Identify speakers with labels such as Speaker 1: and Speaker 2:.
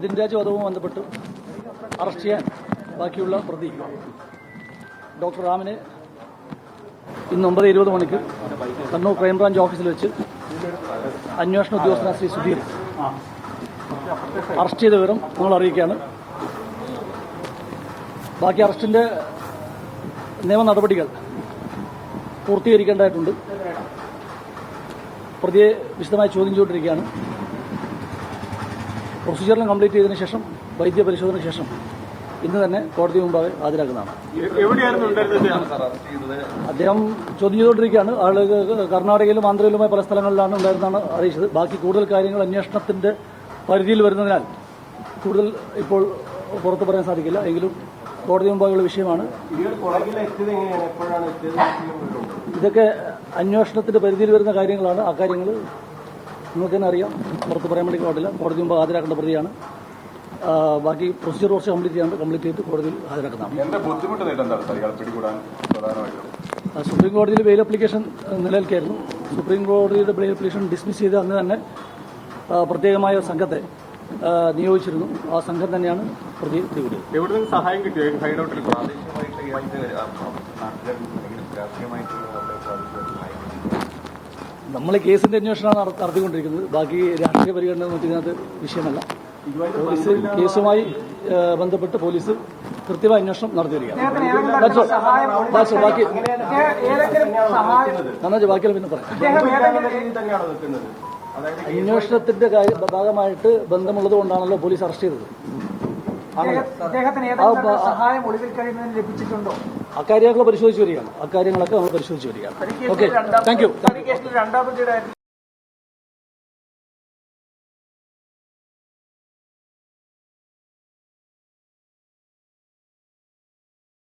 Speaker 1: ദിൻരാജ് വധവുമായി ബന്ധപ്പെട്ട് അറസ്റ്റ് ചെയ്യാൻ ബാക്കിയുള്ള പ്രതി ഡോക്ടർ റാമിനെ ഇന്ന് 9:20 മണിക്ക് കണ്ണൂർ ക്രൈംബ്രാഞ്ച് ഓഫീസിൽ വെച്ച് അന്വേഷണ ഉദ്യോഗസ്ഥനായ ശ്രീ സുധീർ അറസ്റ്റ് ചെയ്ത വിവരം നിങ്ങൾ അറിയിക്കുകയാണ്. ബാക്കി അറസ്റ്റിന്റെ നിയമ നടപടികൾ പൂർത്തീകരിക്കേണ്ടതായിട്ടുണ്ട്. പ്രതിയെ വിശദമായി ചോദ്യം ചെയ്തുകൊണ്ടിരിക്കുകയാണ്. പ്രൊസീജിയറിലും കംപ്ലീറ്റ് ചെയ്തതിനു ശേഷം വൈദ്യ പരിശോധനയ്ക്ക് ശേഷം ഇന്ന് തന്നെ കോടതി മുമ്പാകെ ഹാജരാക്കുന്നതാണ്. അദ്ദേഹം ചോദ്യം ചെയ്തുകൊണ്ടിരിക്കുകയാണ്. ആളുകൾ കർണാടകയിലും ആന്ധ്രയിലുമായി പല സ്ഥലങ്ങളിലാണ് ഉണ്ടായിരുന്നാണ് അറിയിച്ചത്. ബാക്കി കൂടുതൽ കാര്യങ്ങൾ അന്വേഷണത്തിന്റെ പരിധിയിൽ വരുന്നതിനാൽ കൂടുതൽ ഇപ്പോൾ പുറത്തു പറയാൻ സാധിക്കില്ല. എങ്കിലും കോടതി മുമ്പാകെയുള്ള വിഷയമാണ്. ഇതൊക്കെ അന്വേഷണത്തിന്റെ പരിധിയിൽ വരുന്ന കാര്യങ്ങളാണ്. ആ കാര്യങ്ങൾ നിങ്ങൾക്ക് തന്നെ അറിയാം, പുറത്ത് പറയാൻ വേണ്ടി പാടില്ല. കോടതി മുമ്പ് ഹാജരാക്കേണ്ട പ്രതിയാണ്. ബാക്കി പ്രൊസീജിയർ കുറച്ച് കംപ്ലീറ്റ് ചെയ്തിട്ട് കോടതിയിൽ ഹാജരാക്കുന്നതാണ്. സുപ്രീം കോടതിയിൽ ബെയിൽ അപ്ലിക്കേഷൻ നിലനിൽക്കായിരുന്നു. സുപ്രീം കോടതിയുടെ ബെയിൽ അപ്ലിക്കേഷൻ ഡിസ്മിസ് ചെയ്ത് അന്ന് തന്നെ പ്രത്യേകമായ സംഘത്തെ നിയോഗിച്ചിരുന്നു. ആ സംഘം തന്നെയാണ് പ്രതി പിടികൂടിയത്.
Speaker 2: സഹായം കിട്ടിയോ?
Speaker 1: നമ്മൾ കേസിന്റെ അന്വേഷണമാണ് നടത്തിക്കൊണ്ടിരിക്കുന്നത്. ബാക്കി രാഷ്ട്രീയ പരിഗണന ഇതിനകത്ത് വിഷയമല്ല. പോലീസ് കേസുമായി ബന്ധപ്പെട്ട് പോലീസ് കൃത്യമായ അന്വേഷണം നടത്തി വരികയാണ്. ബാക്കിയുള്ള പിന്നെ പറയാം. അന്വേഷണത്തിന്റെ ഭാഗമായിട്ട് ബന്ധമുള്ളത് കൊണ്ടാണല്ലോ പോലീസ് അറസ്റ്റ് ചെയ്തത്. അക്കാര്യങ്ങൾ പരിശോധിച്ച് വരികയാണ്. അക്കാര്യങ്ങളൊക്കെ നമ്മൾ പരിശോധിച്ച് വരികയാണ്. Okay, thank you.